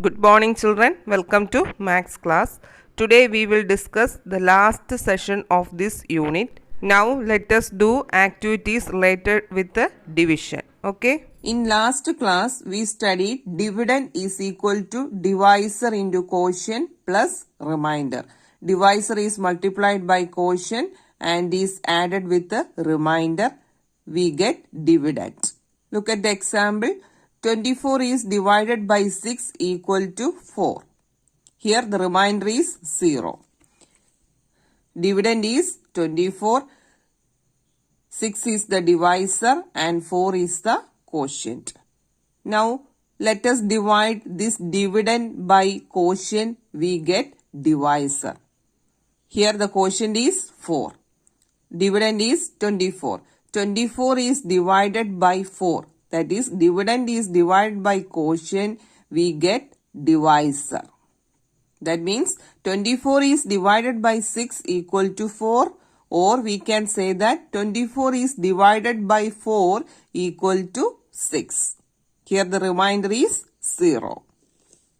Good morning children, welcome to Max class. Today we will discuss the last session of this unit. Now let us do activities related with the division. Okay. In last class we studied dividend is equal to divisor into quotient plus remainder. Divisor is multiplied by quotient and is added with the remainder. We get dividend. Look at the example. 24 is divided by 6 equal to 4. Here the remainder is 0. Dividend is 24. 6 is the divisor and 4 is the quotient. Now let us divide this dividend by quotient. We get divisor. Here the quotient is 4. Dividend is 24. 24 is divided by 4. That is, dividend is divided by quotient, we get divisor. That means 24 is divided by 6 equal to 4, or we can say that 24 is divided by 4 equal to 6. Here the remainder is 0.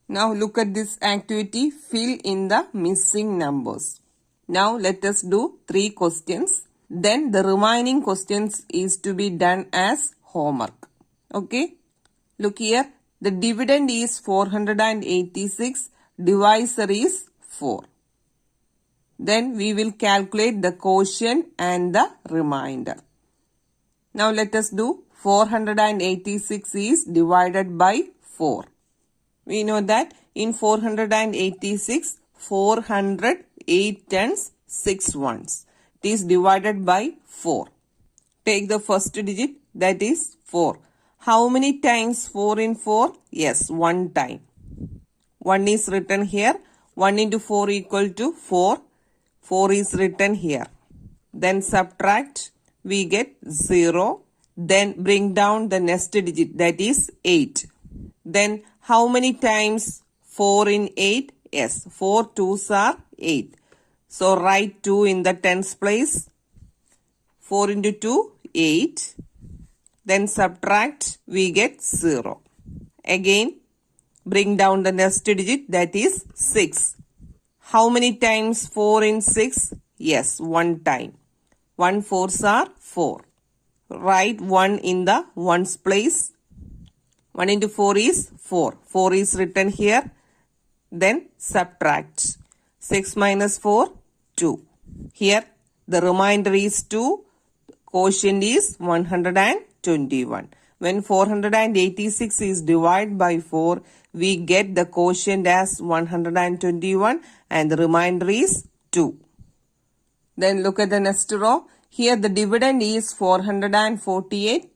Now look at this activity, fill in the missing numbers. Now let us do 3 questions. Then the remaining questions is to be done as homework. Okay, look here, the dividend is 486, divisor is 4. Then we will calculate the quotient and the remainder. Now let us do 486 is divided by 4. We know that in 486, 400, 8 tens, 6 ones. It is divided by 4. Take the first digit, that is 4. How many times 4 in 4? Yes, 1 time. 1 is written here. 1 into 4 equal to 4. 4 is written here. Then subtract. We get 0. Then bring down the next digit. That is 8. Then how many times 4 in 8? Yes, 4 2s are 8. So write 2 in the tens place. 4 into 2, 8. Then subtract, we get 0. Again, bring down the next digit, that is 6. How many times 4 in 6? Yes, 1 time. 1 4s are 4. Write 1 in the ones place. 1 into 4 is 4. 4 is written here. Then subtract. 6 minus 4, 2. Here, the remainder is 2. Quotient is 121. When 486 is divided by 4, we get the quotient as 121 and the remainder is 2. Then look at the next row. Here the dividend is 448.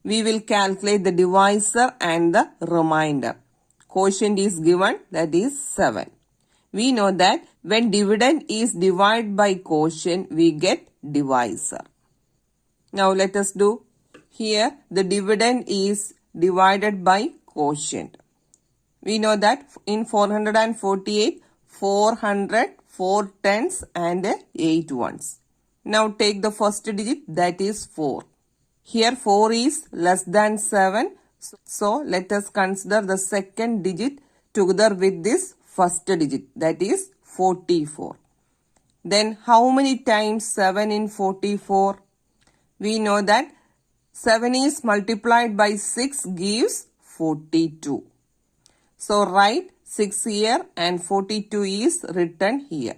We will calculate the divisor and the remainder. Quotient is given, that is 7. We know that when dividend is divided by quotient, we get divisor. Now let us do. Here the dividend is divided by quotient. We know that in 448, 400, 4 tens and 8 ones. Now take the first digit, that is 4. Here 4 is less than 7. So let us consider the second digit together with this first digit, that is 44. Then how many times 7 in 44? We know that 7 is multiplied by 6 gives 42. So write 6 here and 42 is written here.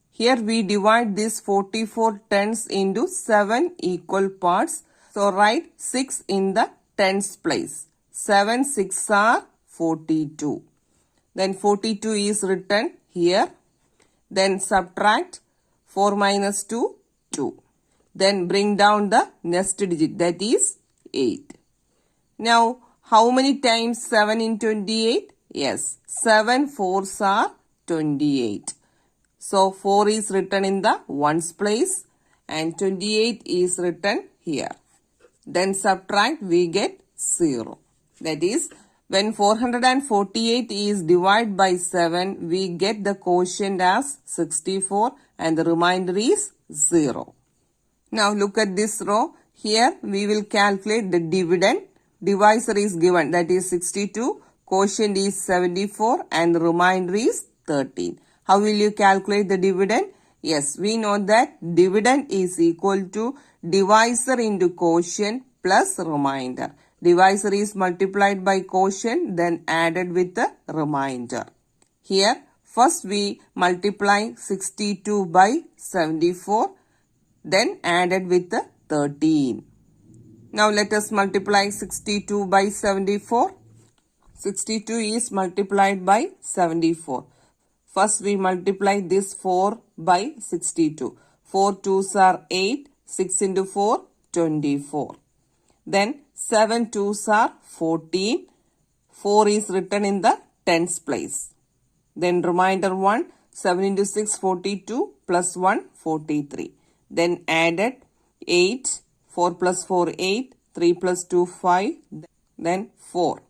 Here we divide this 44 tens into 7 equal parts. So write 6 in the tens place. 7 6 are 42. Then 42 is written here. Then subtract 4 minus 2, 2. Then bring down the next digit, that is 8. Now, how many times 7 in 28? Yes, 7 4s are 28. So, 4 is written in the ones place and 28 is written here. Then subtract, we get 0. That is, when 448 is divided by 7, we get the quotient as 64 and the remainder is 0. Now look at this row. Here we will calculate the dividend. Divisor is given, that is 62. quotient is 74 and the remainder is 13. How will you calculate the dividend? Yes, we know that dividend is equal to divisor into quotient plus remainder. Divisor is multiplied by quotient then added with the remainder. Here, first we multiply 62 by 74 then added with the 13. Now let us multiply 62 by 74. 62 is multiplied by 74. First we multiply this 4 by 62. 4 2s are 8. 6 into 4, 24. Then 7 2s are 14. 4 is written in the tens place. Then remainder 1. 7 into 6, 42. Plus 1, 43. Then added 8. 4 plus 4, 8. 3 plus 2, 5. Then 4.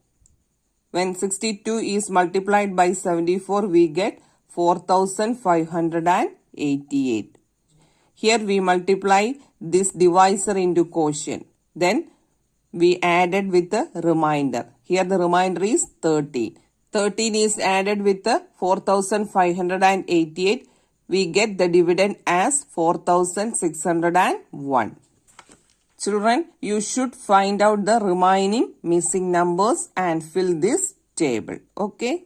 When 62 is multiplied by 74, we get 4588. Here we multiply this divisor into quotient. Then we added with the remainder. Here the remainder is 13. 13 is added with the 4588. We get the dividend as 4601. Children, you should find out the remaining missing numbers and fill this table. Okay.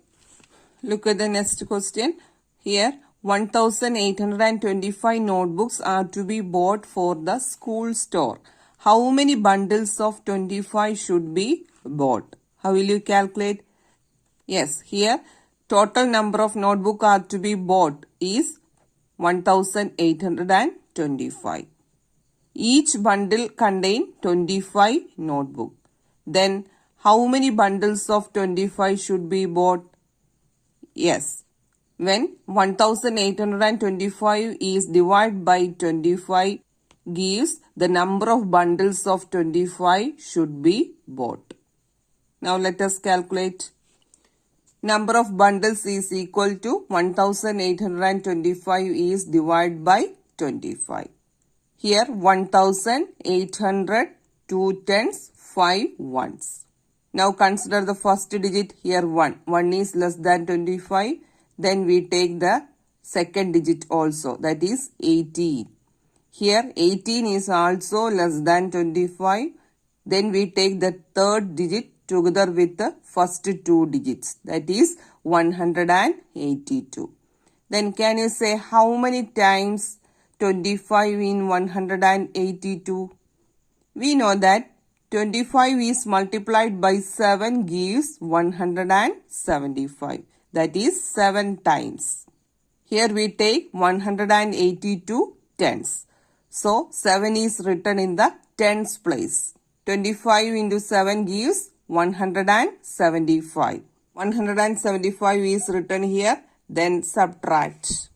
Look at the next question. Here, 1825 notebooks are to be bought for the school store. How many bundles of 25 should be bought? How will you calculate? Yes, here total number of notebooks are to be bought is 1825. Each bundle contain 25 notebook. Then how many bundles of 25 should be bought? Yes. When 1825 is divided by 25 gives the number of bundles of 25 should be bought. Now let us calculate. Number of bundles is equal to 1825 is divided by 25. Here 1800, 2 tens, 5 ones. Now consider the first digit here 1. 1 is less than 25. Then we take the second digit also, that is 18. Here 18 is also less than 25. Then we take the third digit together with the first two digits, that is 182. Then can you say how many times 25 in 182? We know that 25 is multiplied by 7 gives 175. That is 7 times. Here we take 182 tens. So 7 is written in the tens place. 25 into 7 gives 175. 175 is written here. Then subtract.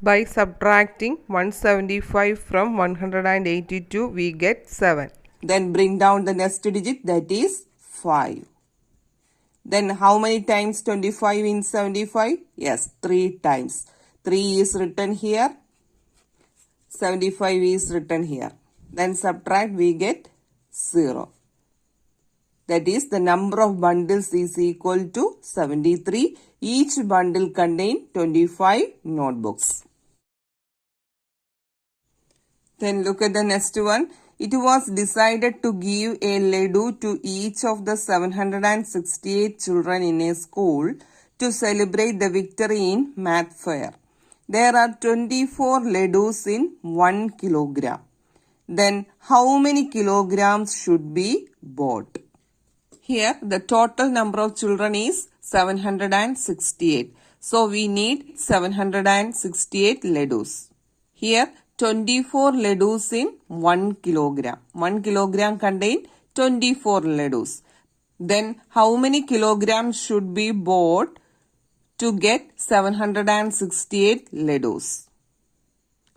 By subtracting 175 from 182, we get 7. Then bring down the next digit, that is 5. Then how many times 25 in 75? Yes, 3 times. 3 is written here. 75 is written here. Then subtract, we get 0. That is, the number of bundles is equal to 73. Each bundle contains 25 notebooks. Then look at the next one. It was decided to give a laddu to each of the 768 children in a school to celebrate the victory in math fair. There are 24 laddus in 1 kilogram. Then how many kilograms should be bought? Here the total number of children is 768. So we need 768 laddus. Here 24 laddus in 1 kilogram. 1 kilogram contain 24 laddus. Then how many kilograms should be bought to get 768 laddus?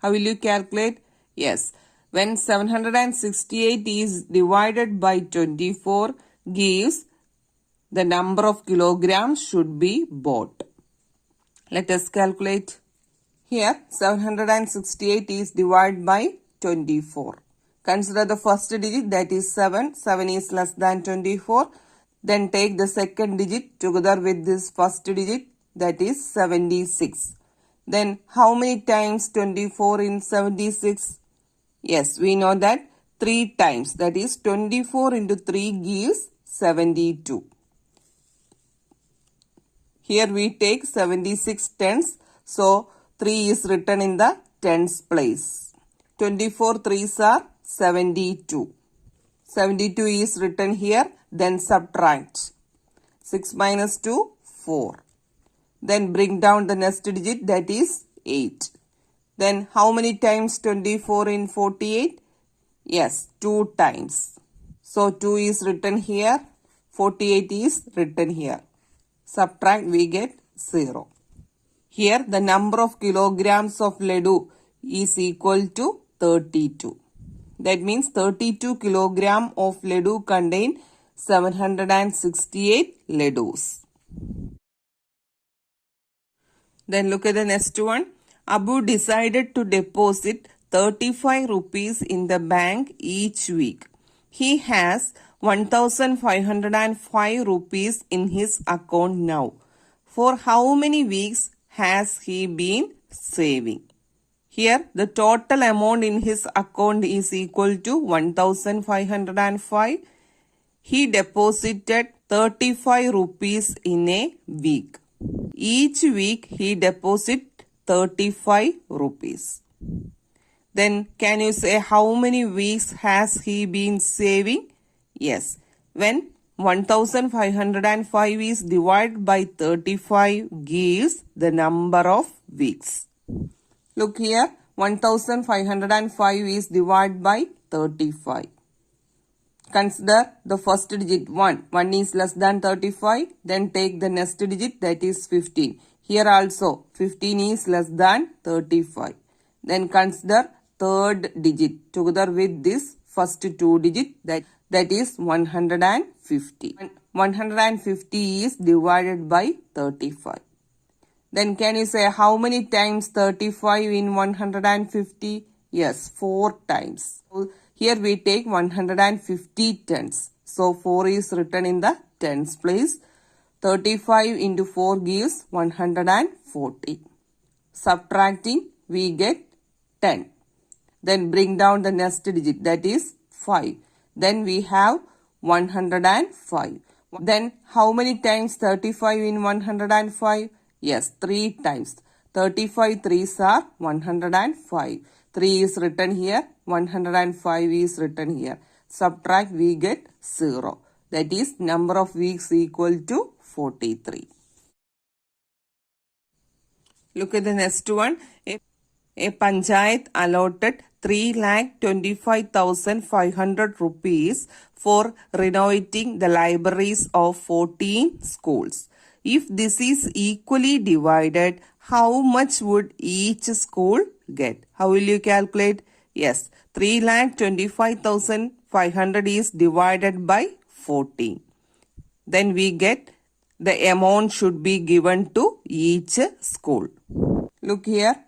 How will you calculate? Yes. When 768 is divided by 24 gives the number of kilograms should be bought. Let us calculate. Here 768 is divided by 24. Consider the first digit, that is 7. 7 is less than 24. Then take the second digit together with this first digit, that is 76. Then how many times 24 in 76? Yes, we know that 3 times, that is 24 into 3 gives 72. Here we take 76 tens, so 3 is written in the tens place. 24 threes are 72. 72 is written here, then subtract. 6 minus 2, 4. Then bring down the next digit, that is 8. Then how many times 24 in 48? Yes, 2 times. So 2 is written here, 48 is written here. Subtract, we get 0. Here the number of kilograms of laddu is equal to 32. That means 32 kilogram of laddu contain 768 laddus. Then look at the next one. Abu decided to deposit 35 rupees in the bank each week. He has 1505 rupees in his account now. For how many weeks has he been saving? Here the total amount in his account is equal to 1505. He deposited 35 rupees in a week. Each week he deposit 35 rupees. Then can you say how many weeks has he been saving? Yes, when 1505 is divided by 35 gives the number of weeks. Look here, 1505 is divided by 35. Consider the first digit 1. 1 is less than 35. Then take the next digit, that is 15. Here also 15 is less than 35. Then consider third digit together with this first two digit, that is 150. 150 is divided by 35. Then can you say how many times 35 in 150? Yes, 4 times. Here we take 150 tens. So 4 is written in the tens place. 35 into 4 gives 140. Subtracting, we get 10. Then bring down the next digit, that is 5. Then we have 105. Then how many times 35 in 105? Yes, 3 times. 35 threes are 105. 3 is written here, 105 is written here. Subtract, we get 0. That is number of weeks equal to 43. Look at the next one. A panchayat allotted 3,25,500 rupees for renovating the libraries of 14 schools. If this is equally divided, how much would each school get? How will you calculate? Yes, 3,25,500 is divided by 14. Then we get the amount should be given to each school. Look here.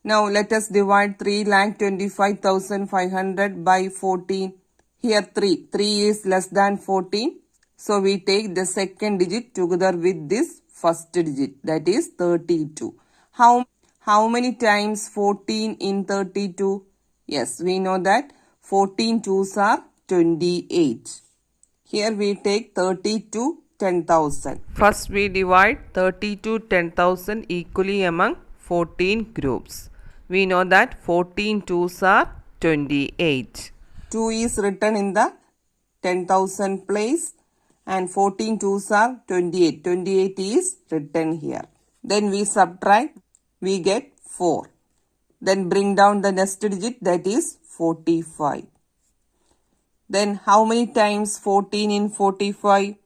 Now let us divide 3,25,500 by 14. Here 3. 3 is less than 14. So we take the second digit together with this first digit, that is 32. How many times 14 in 32? Yes, we know that 14 twos are 28. Here we take 30 to 10,000. First we divide 30 to 10,000 equally among 14 groups. We know that 14 twos are 28. 2 is written in the 10,000 place. And 14 twos are 28. 28 is written here. Then we subtract, we get 4. Then bring down the next digit, that is 45. Then how many times 14 in 45?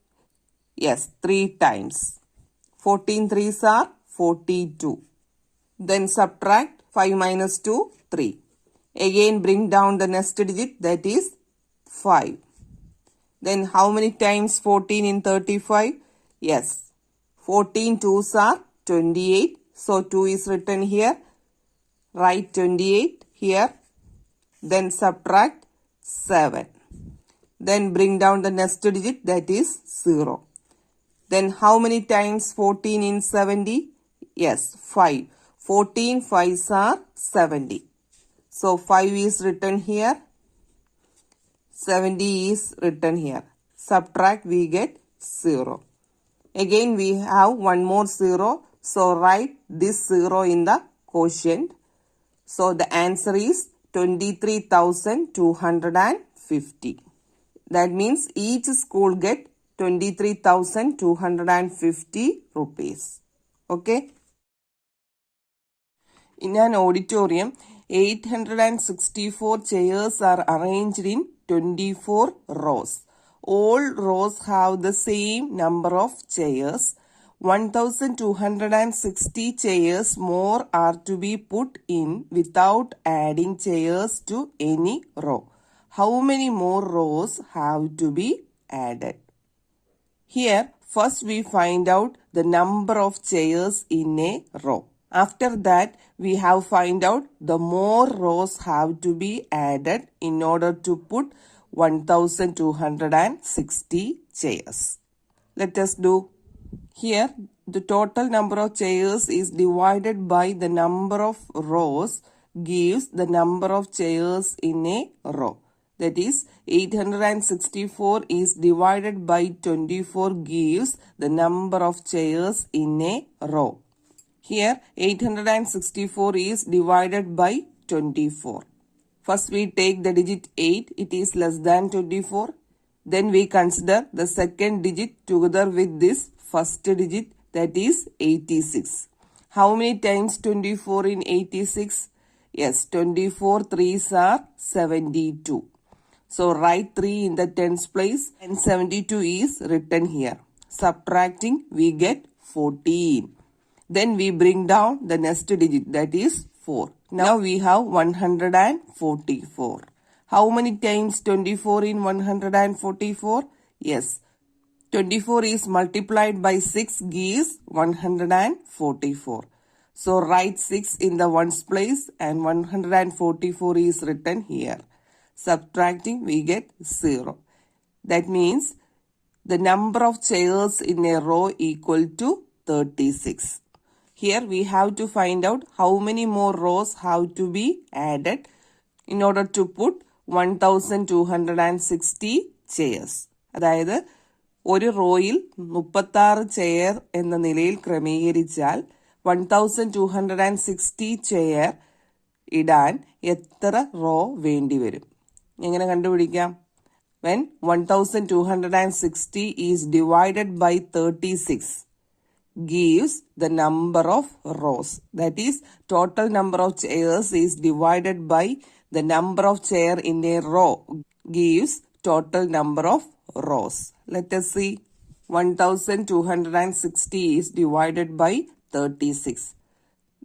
Yes, 3 times. 14 threes are 42. Then subtract 5 minus 2, 3. Again bring down the next digit, that is 5. Then how many times 14 in 35? Yes, 14 twos are 28. So 2 is written here. Write 28 here. Then subtract 7. Then bring down the next digit, that is 0. Then how many times 14 in 70? Yes, 5. 14 5s are 70. So 5 is written here. 70 is written here. Subtract, we get 0. Again we have one more 0. So write this 0 in the quotient. So the answer is 23,250. That means each school get 23,250 rupees. Okay. In an auditorium, 864 chairs are arranged in 24 rows. All rows have the same number of chairs. 1,260 chairs more are to be put in without adding chairs to any row. How many more rows have to be added? Here, first we find out the number of chairs in a row. After that, we have find out the more rows have to be added in order to put 1,260 chairs. Let us do. Here, the total number of chairs is divided by the number of rows gives the number of chairs in a row. That is, 864 is divided by 24 gives the number of chairs in a row. Here, 864 is divided by 24. First, we take the digit 8. It is less than 24. Then we consider the second digit together with this first digit, that is 86. How many times 24 in 86? Yes, 24 3s are 72. So write 3 in the tens place and 72 is written here. Subtracting, we get 14. Then we bring down the next digit, that is 4. Now we have 144. How many times 24 in 144? Yes, 24 is multiplied by 6 gives 144. So write 6 in the ones place and 144 is written here. Subtracting, we get 0. That means the number of chairs in a row equal to 36. Here we have to find out how many more rows have to be added in order to put 1,260 chairs. അതായത് ഒരു റോയിൽ 36 chair എന്ന നിലയിൽ ക്രമീകരിച്ചാൽ 1,260 chair ഇടാൻ എത്ര raw വേണ്ടിവരും? എങ്ങനെ കണ്ടുപിടിക്കാം? When 1,260 is divided by 36 gives the number of rows. That is, total number of chairs is divided by the number of chair in a row gives total number of rows. Let us see. 1,260 is divided by 36.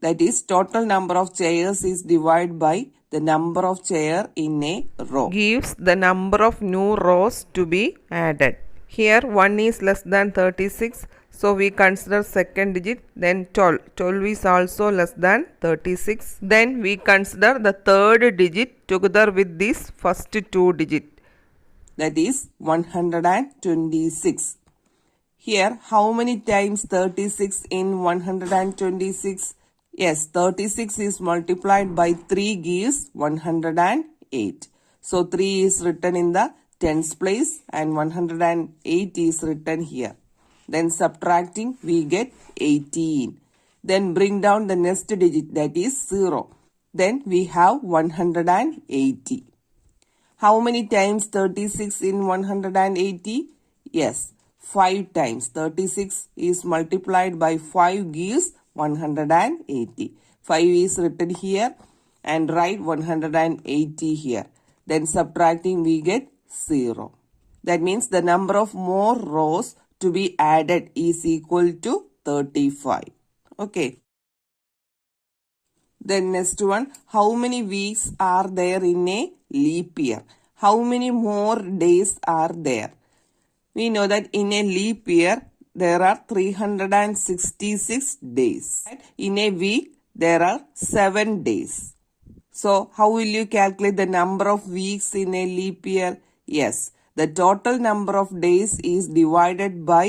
That is, total number of chairs is divided by the number of chair in a row. Gives the number of new rows to be added. Here 1 is less than 36. So we consider second digit, then 12. 12 is also less than 36. Then we consider the third digit together with this first two digit. That is 126. Here, how many times 36 in 126? Yes, 36 is multiplied by 3 gives 108. So 3 is written in the tens place and 108 is written here. Then subtracting, we get 18. Then bring down the next digit, that is 0. Then we have 180. How many times 36 in 180? Yes, 5 times. 36 is multiplied by 5 gives 180. 5 is written here and write 180 here. Then subtracting, we get 0. That means the number of more rows to be added is equal to 35. Okay. Then next one, how many weeks are there in a leap year? How many more days are there? We know that in a leap year, there are 366 days. In a week, there are 7 days. So, how will you calculate the number of weeks in a leap year? Yes, the total number of days is divided by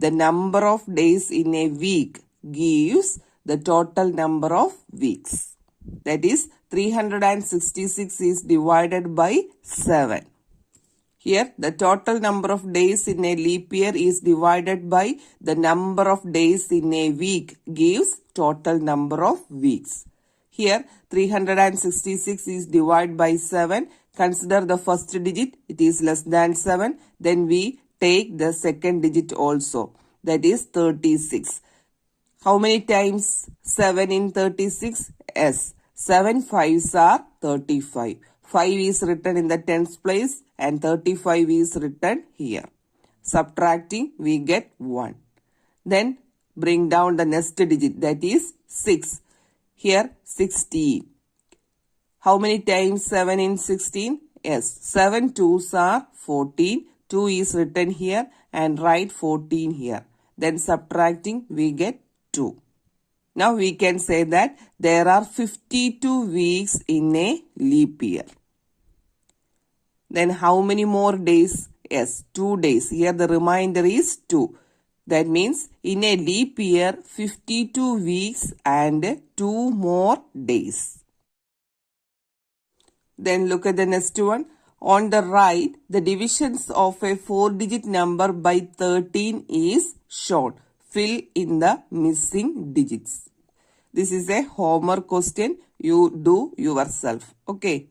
the number of days in a week gives the total number of weeks. That is 366 is divided by 7. Here the total number of days in a leap year is divided by the number of days in a week gives total number of weeks. Here 366 is divided by 7. Consider the first digit, it is less than 7. Then we take the second digit also, that is 36. How many times 7 in 36? Yes, 7 5s are 35. 5 is written in the tens place and 35 is written here. Subtracting, we get 1. Then bring down the next digit, that is 6. Here 16. How many times 7 in 16? Yes, 7 2s are 14. 2 is written here and write 14 here. Then subtracting, we get 2. Now we can say that there are 52 weeks in a leap year. Then how many more days? Yes, 2 days. Here the remainder is 2. That means in a leap year, 52 weeks and 2 more days. Then look at the next one. On the right, the divisions of a 4-digit number by 13 is shown. Fill in the missing digits. This is a homework question. You do yourself. Okay.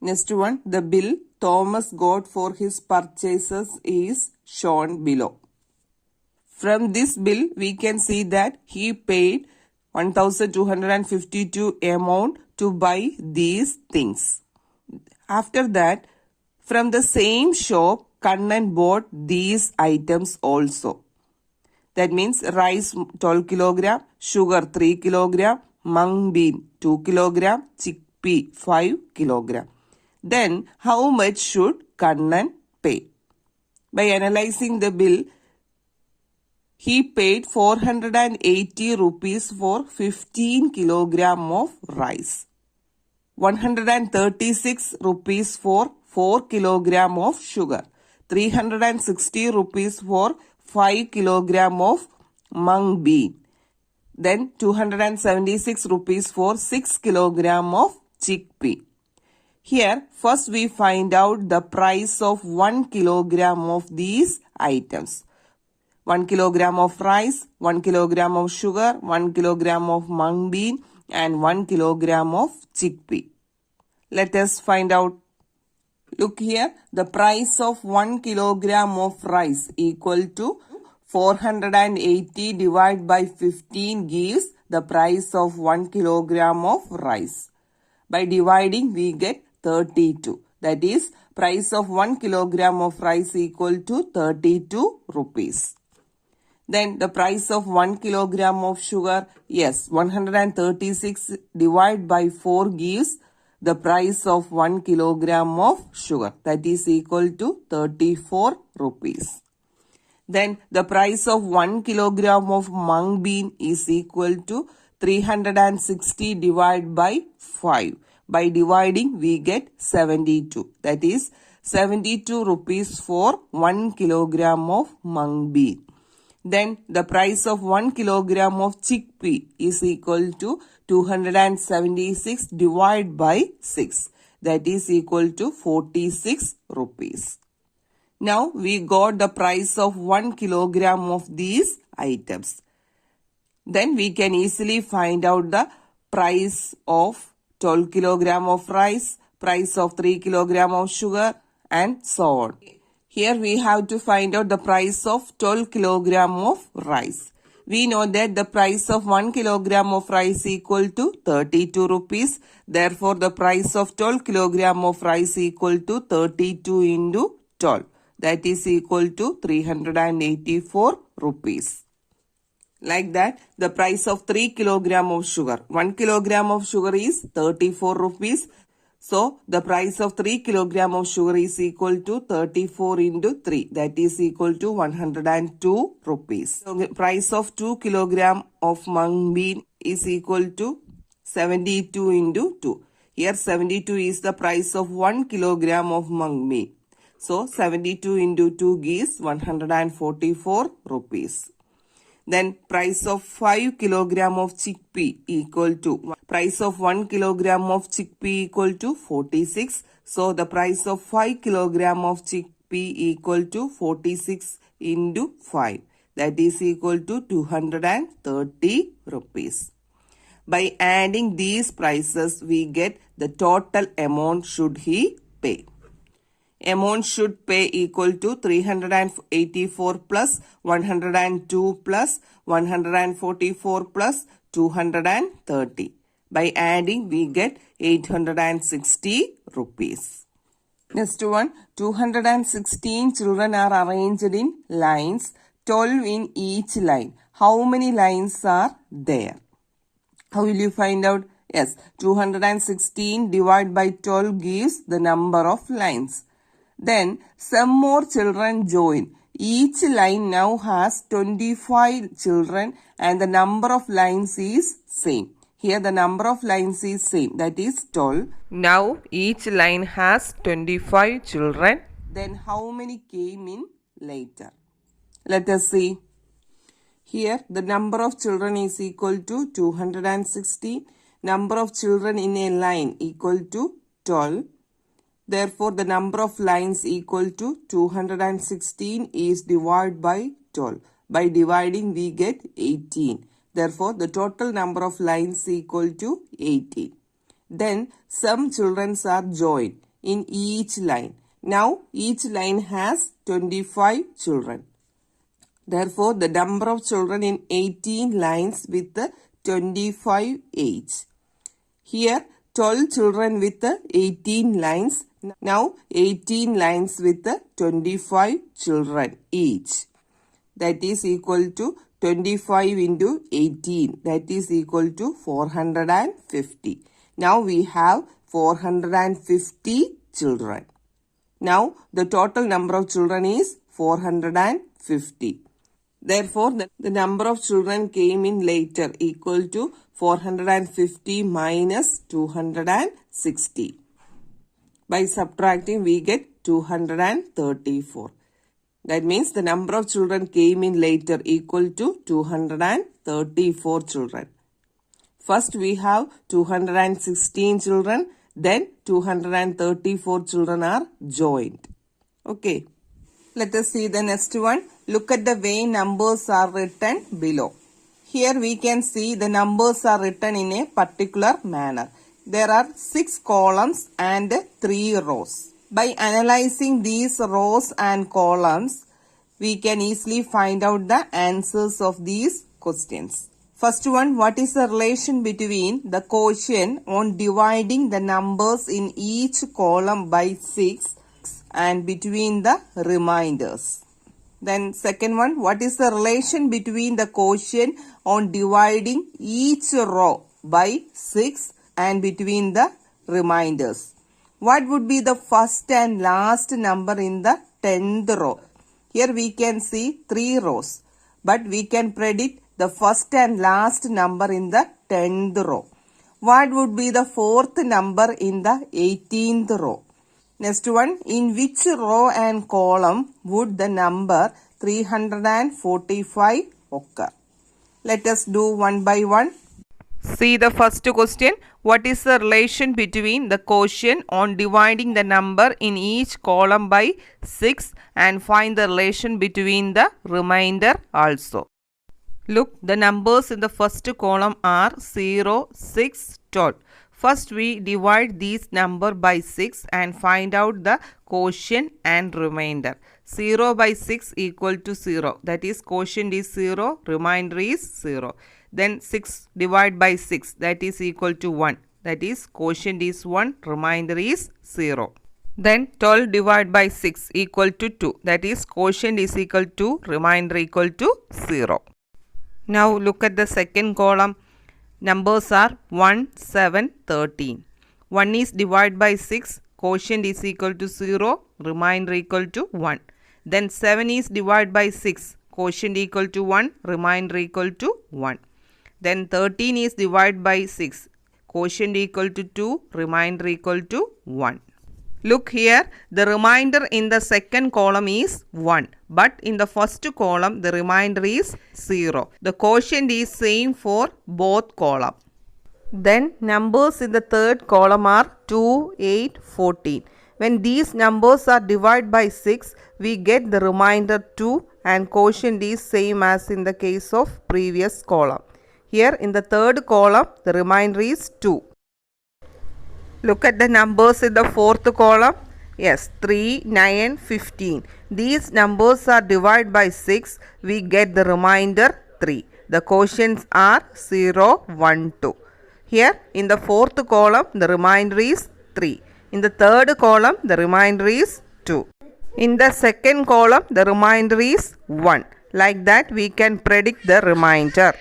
Next one, the bill Thomas got for his purchases is shown below. From this bill, we can see that he paid 1,252 amount to buy these things. After that, from the same shop, Kannan bought these items also. That means rice 12 kilogram, sugar 3 kilogram, mung bean 2 kilogram, chickpea 5 kilogram. Then how much should Kannan pay? By analyzing the bill, he paid 480 rupees for 15 kilogram of rice. 136 rupees for 4 kilogram of sugar. 360 rupees for 5 kilogram of mung bean. Then 276 rupees for 6 kilogram of chickpea. Here, first we find out the price of 1 kilogram of these items. 1 kilogram of rice, 1 kilogram of sugar, 1 kilogram of mung bean and 1 kilogram of chickpea. Let us find out. Look here, the price of 1 kilogram of rice equal to 480 divided by 15 gives the price of 1 kilogram of rice. By dividing, we get 32. That is, price of 1 kilogram of rice equal to 32 rupees. Then the price of 1 kilogram of sugar, yes, 136 divided by 4 gives the price of 1 kilogram of sugar. That is equal to 34 rupees. Then the price of 1 kilogram of mung bean is equal to 360 divided by 5. By dividing, we get 72. That is 72 rupees for 1 kilogram of mung bean. Then the price of 1 kilogram of chickpea is equal to 276 divided by 6. That is equal to 46 rupees. Now we got the price of 1 kilogram of these items. Then we can easily find out the price of 12 kilogram of rice, price of 3 kilogram of sugar and so on. Here we have to find out the price of 12 kilogram of rice. We know that the price of 1 kilogram of rice equal to 32 rupees. Therefore, the price of 12 kilogram of rice equal to 32 into 12. That is equal to 384 rupees. Like that, the price of 3 kilogram of sugar. 1 kilogram of sugar is 34 rupees. So, the price of 3 kilogram of sugar is equal to 34 into 3. That is equal to 102 rupees. So, the price of 2 kilogram of mung bean is equal to 72 into 2. Here, 72 is the price of 1 kilogram of mung bean. So 72 into 2 gives 144 rupees. Then price of 5 kilogram of chickpea equal to price of 1 kilogram of chickpea equal to 46. So the price of 5 kilogram of chickpea equal to 46 into 5. That is equal to 230 rupees. By adding these prices, we get the total amount should he pay. Amount should pay equal to 384 plus 102 plus 144 plus 230. By adding, we get 860 rupees. Next one, 216 children are arranged in lines, 12 in each line. How many lines are there? How will you find out? Yes, 216 divided by 12 gives the number of lines. Then some more children join. Each line now has 25 children and the number of lines is same. Here the number of lines is same, that is 12. Now each line has 25 children. Then how many came in later? Let us see. Here the number of children is equal to 216. Number of children in a line equal to 12. Therefore, the number of lines equal to 216 is divided by 12. By dividing, we get 18. Therefore, the total number of lines equal to 18. Then, some children are joined in each line. Now, each line has 25 children. Therefore, the number of children in 18 lines with 25 each. Here, 12 children with 18 lines. Now 18 lines with 25 children each. That is equal to 25 into 18. That is equal to 450. Now we have 450 children. Now the total number of children is 450. Therefore, the number of children came in later equal to 450 minus 260. By subtracting, we get 234. That means the number of children came in later equal to 234 children. First, we have 216 children. Then 234 children are joined. Okay. Let us see the next one. Look at the way numbers are written below. Here we can see the numbers are written in a particular manner. There are 6 columns and 3 rows. By analyzing these rows and columns, we can easily find out the answers of these questions. First one, what is the relation between the quotient on dividing the numbers in each column by 6 and between the remainders? Then second one, what is the relation between the quotient on dividing each row by 6 and between the remainders? What would be the first and last number in the 10th row? Here we can see 3 rows, but we can predict the first and last number in the 10th row. What would be the 4th number in the 18th row? Next one, in which row and column would the number 345 occur? Let us do one by one. See the first question. What is the relation between the quotient on dividing the number in each column by 6 and find the relation between the remainder also? Look, the numbers in the first column are 0, 6, 12. First we divide these number by 6 and find out the quotient and remainder. 0 by 6 equal to 0. That is quotient is 0, remainder is 0. Then 6 divided by 6, that is equal to 1. That is quotient is 1, remainder is 0. Then 12 divided by 6 equal to 2. That is quotient is equal to, remainder equal to 0. Now look at the second column. Numbers are 1, 7, 13. 1 is divided by 6. Quotient is equal to 0. Remainder equal to 1. Then 7 is divided by 6. Quotient equal to 1. Remainder equal to 1. Then 13 is divided by 6. Quotient equal to 2. Remainder equal to 1. Look here, the remainder in the second column is 1, but in the first column the remainder is 0. The quotient is same for both columns. Then numbers in the third column are 2, 8, 14. When these numbers are divided by 6, we get the remainder 2 and quotient is same as in the case of previous column. Here in the third column, the remainder is 2. Look at the numbers in the fourth column. Yes, 3, 9, 15. These numbers are divided by 6. We get the remainder 3. The quotients are 0, 1, 2. Here in the fourth column, the remainder is 3. In the third column, the remainder is 2. In the second column, the remainder is 1. Like that, we can predict the remainder.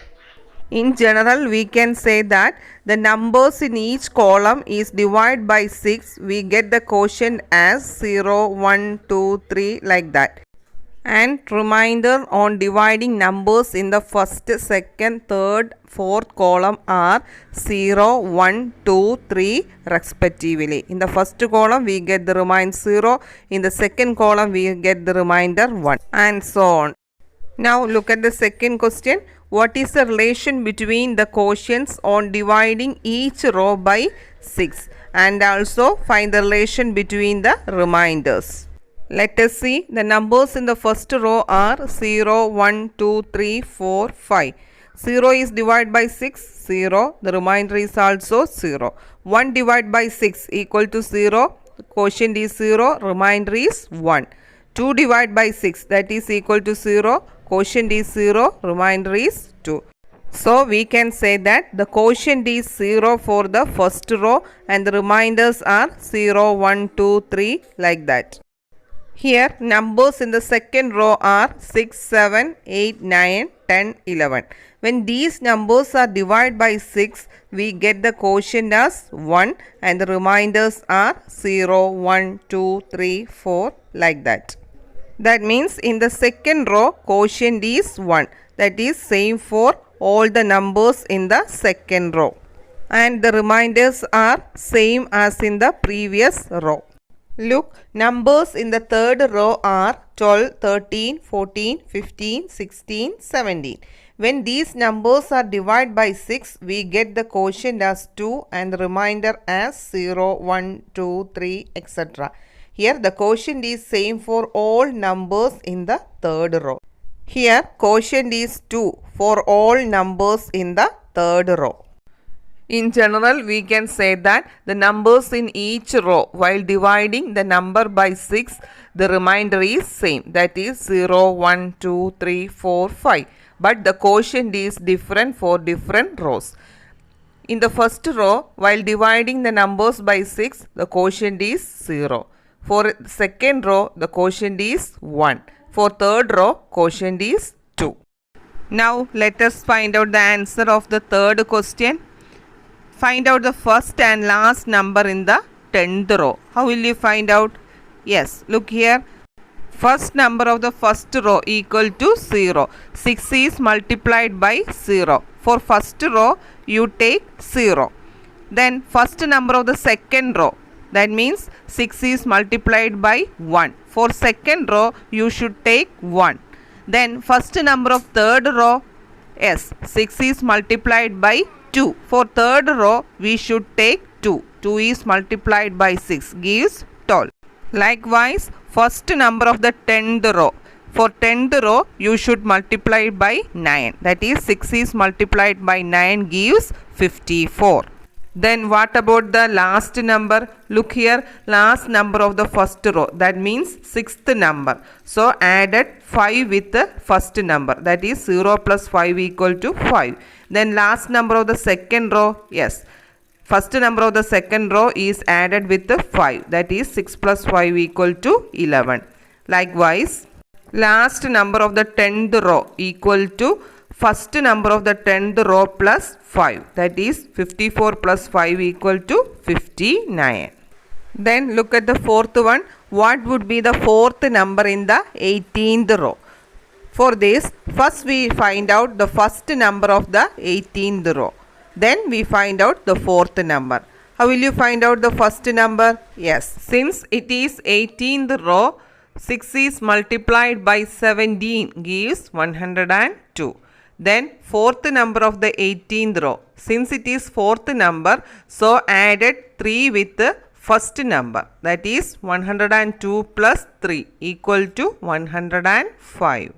In general, we can say that the numbers in each column is divided by 6. We get the quotient as 0, 1, 2, 3 like that. And remainder on dividing numbers in the first, second, third, fourth column are 0, 1, 2, 3 respectively. In the first column we get the remainder 0. In the second column we get the remainder 1 and so on. Now look at the second question. What is the relation between the quotients on dividing each row by 6? And also find the relation between the remainders. Let us see. The numbers in the first row are 0, 1, 2, 3, 4, 5. 0 is divided by 6, 0. The remainder is also 0. 1 divided by 6 equal to 0. The quotient is 0. Remainder is 1. 2 divided by 6, that is equal to 0. Quotient is 0. Remainder is 2. So we can say that the quotient is 0 for the first row and the remainders are 0, 1, 2, 3 like that. Here numbers in the second row are 6, 7, 8, 9, 10, 11. When these numbers are divided by 6, we get the quotient as 1 and the remainders are 0, 1, 2, 3, 4 like that. That means in the second row quotient is 1. That is same for all the numbers in the second row. And the remainders are same as in the previous row. Look, numbers in the third row are 12, 13, 14, 15, 16, 17. When these numbers are divided by 6, we get the quotient as 2 and the remainder as 0, 1, 2, 3, etc. Here the quotient is same for all numbers in the third row. Here quotient is 2 for all numbers in the third row. In general, we can say that the numbers in each row while dividing the number by 6, the remainder is same. That is 0, 1, 2, 3, 4, 5. But the quotient is different for different rows. In the first row, while dividing the numbers by 6, the quotient is 0. For second row, the quotient is 1. For third row, quotient is 2. Now, let us find out the answer of the third question. Find out the first and last number in the 10th row. How will you find out? Yes, look here. First number of the first row equal to 0. 6 is multiplied by 0. For first row, you take 0. Then first number of the second row. That means 6 is multiplied by 1. For second row, you should take 1. Then first number of third row. Yes, 6 is multiplied by 2. For third row, we should take 2. 2 is multiplied by 6 gives 12. Likewise, first number of the 10th row. For 10th row, you should multiply by 9. That is 6 is multiplied by 9 gives 54. Then what about the last number? Look here, last number of the first row. That means 6th number. So added 5 with the first number. That is 0 plus 5 equal to 5. Then last number of the second row. Yes. First number of the second row is added with the 5. That is 6 plus 5 equal to 11. Likewise, last number of the 10th row equal to first number of the 10th row plus 5. That is 54 plus 5 equal to 59. Then look at the fourth one. What would be the fourth number in the 18th row? For this, first we find out the first number of the 18th row. Then we find out the fourth number. How will you find out the first number? Yes, since it is 18th row, 6 is multiplied by 17 gives 102. Then fourth number of the 18th row. Since it is fourth number, so added 3 with the first number. That is 102 plus 3 equal to 105.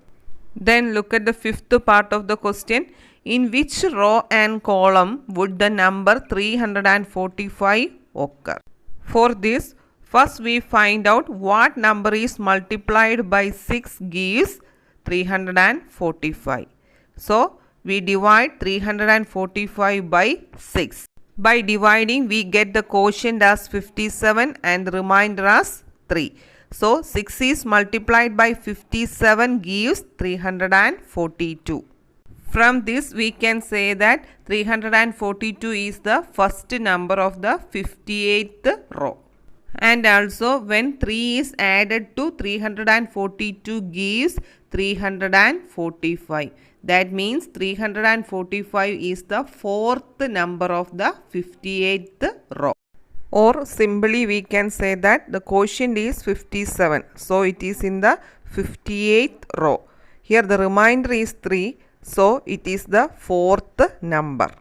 Then look at the fifth part of the question. In which row and column would the number 345 occur? For this, first we find out what number is multiplied by 6 gives 345. So, we divide 345 by 6. By dividing, we get the quotient as 57 and the remainder as 3. So, 6 is multiplied by 57 gives 342. From this, we can say that 342 is the first number of the 58th row. And also, when 3 is added to 342 gives 345. That means 345 is the fourth number of the 58th row. Or simply we can say that the quotient is 57. So it is in the 58th row. Here the remainder is 3. So it is the fourth number.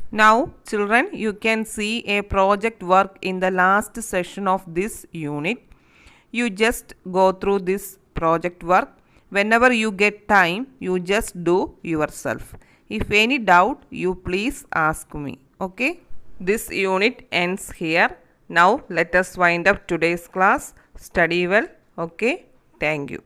Now children, you can see a project work in the last session of this unit. You just go through this project work. Whenever you get time, you just do yourself. If any doubt, you please ask me. Okay? This unit ends here. Now let us wind up today's class. Study well. Okay? Thank you.